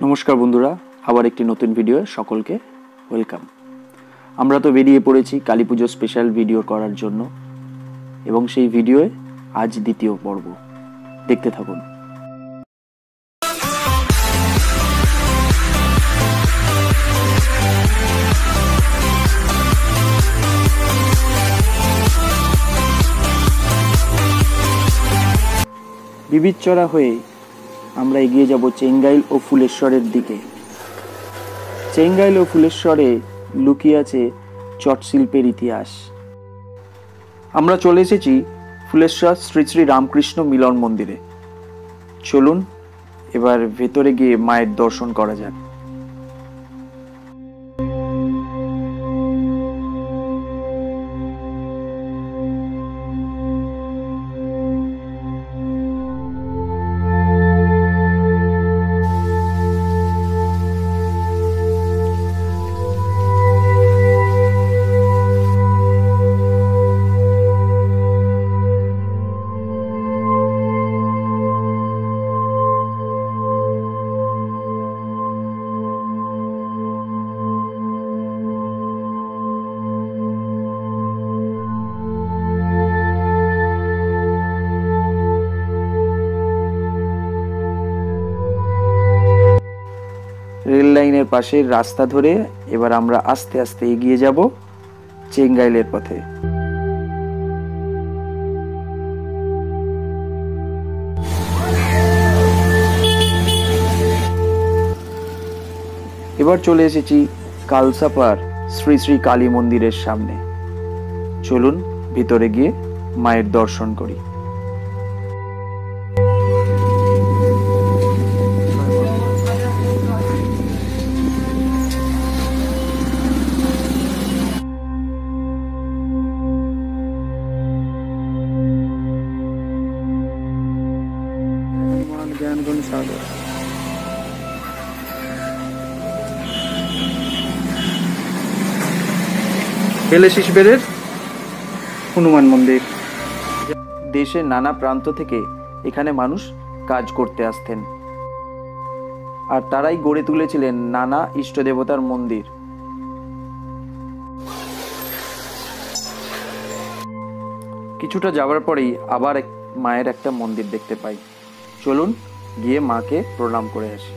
নমস্কার বন্ধুরা, আবার একটি নতুন ভিডিও সকলকে ওয়েলকাম। আমরা তো বেরিয়ে পড়েছি কালী পুজো স্পেশাল ভিডিও করার জন্য এবং সেই ভিডিওয়ে আজ দ্বিতীয় পর্ব। দেখতে থাকুন। বিবিধচড়া হয়ে আমরা এগিয়ে যাব চেঙ্গাইল ও ফুলেশ্বরের দিকে। চেঙ্গাইল ও ফুলেশ্বরে লুকিয়ে আছে চটশিল্পের ইতিহাস। আমরা চলে এসেছি ফুলেশ্বর শ্রী শ্রী রামকৃষ্ণ মিলন মন্দিরে। চলুন এবার ভেতরে গিয়ে মায়ের দর্শন করা যাক। রেল লাইনের পাশে রাস্তা ধরে এবার আমরা আস্তে আস্তে এগিয়ে যাব চেঙ্গাইলের পথে। এবার চলে এসেছি কালসাপার শ্রী শ্রী কালী মন্দিরের সামনে। চলুন ভিতরে গিয়ে মায়ের দর্শন করি। বেলেশিসবেরের হনুমান মন্দির। দেশের নানা প্রান্ত থেকে এখানে মানুষ কাজ করতে আসতেন, আর তারাই গড়ে তুলেছিলেন নানা ইষ্ট দেবতার মন্দির। কিছুটা যাওয়ার পরেই আবার মায়ের একটা মন্দির দেখতে পাই। চলুন গিয়ে মাকে প্রণাম করে আসি।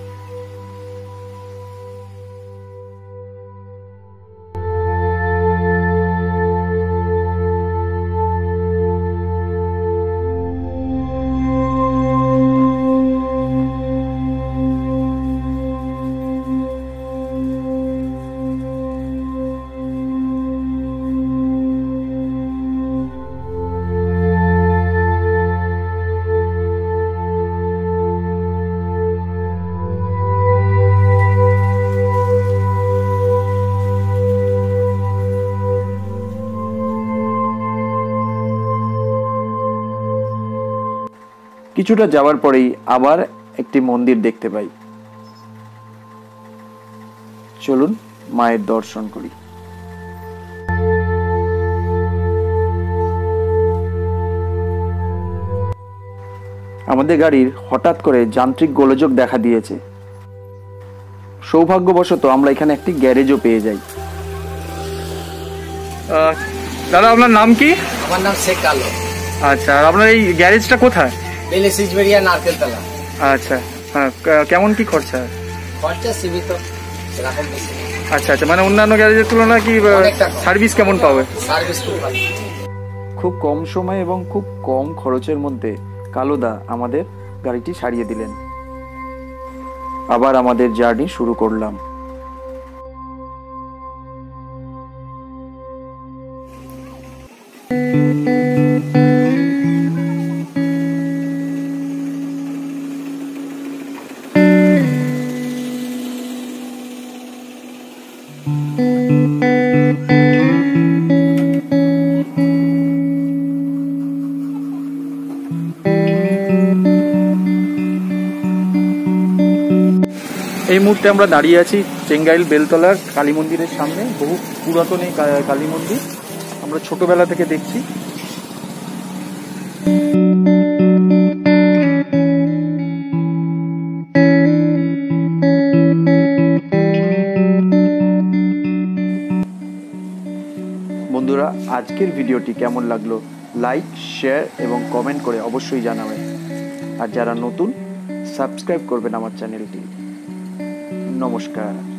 কিছুটা যাওয়ার পরেই আবার একটি মন্দির দেখতে পাই। চলুন মায়ের দর্শন করি। আমাদের গাড়ির হঠাৎ করে যান্ত্রিক গোলযোগ দেখা দিয়েছে। সৌভাগ্যবশত আমরা এখানে একটি গ্যারেজও পেয়ে যাই। দাদা, আপনার নাম কি? আমার নাম শেখ কালো। আচ্ছা, আর আপনার এই গ্যারেজটা কোথায়? বেলেশিসবেরিয়া নারকেলতলা। আচ্ছা, কেমন কি খরচা? খরচা সীমিত, সেরকম বেশি। আচ্ছা আচ্ছা, মানে অন্যান্য গ্যারেজের তুলনায় কি সার্ভিস কেমন পাবে? সার্ভিস খুব ভালো। খুব কম সময় এবং খুব কম খরচের মধ্যে কালোদা আমাদের গাড়িটি সারিয়ে দিলেন। আবার আমাদের জার্নি শুরু করলাম। এই মুহূর্তে আমরা দাঁড়িয়ে আছি চেঙ্গাইল বেলতলার কালী মন্দিরের সামনে। বহু পুরাতন এই কালী মন্দির আমরা ছোটবেলা থেকে দেখছি। বন্ধুরা, আজকের ভিডিওটি কেমন লাগলো লাইক, শেয়ার এবং কমেন্ট করে অবশ্যই জানাবেন। আর যারা নতুন, সাবস্ক্রাইব করবেন আমার চ্যানেলটি। নমস্কার।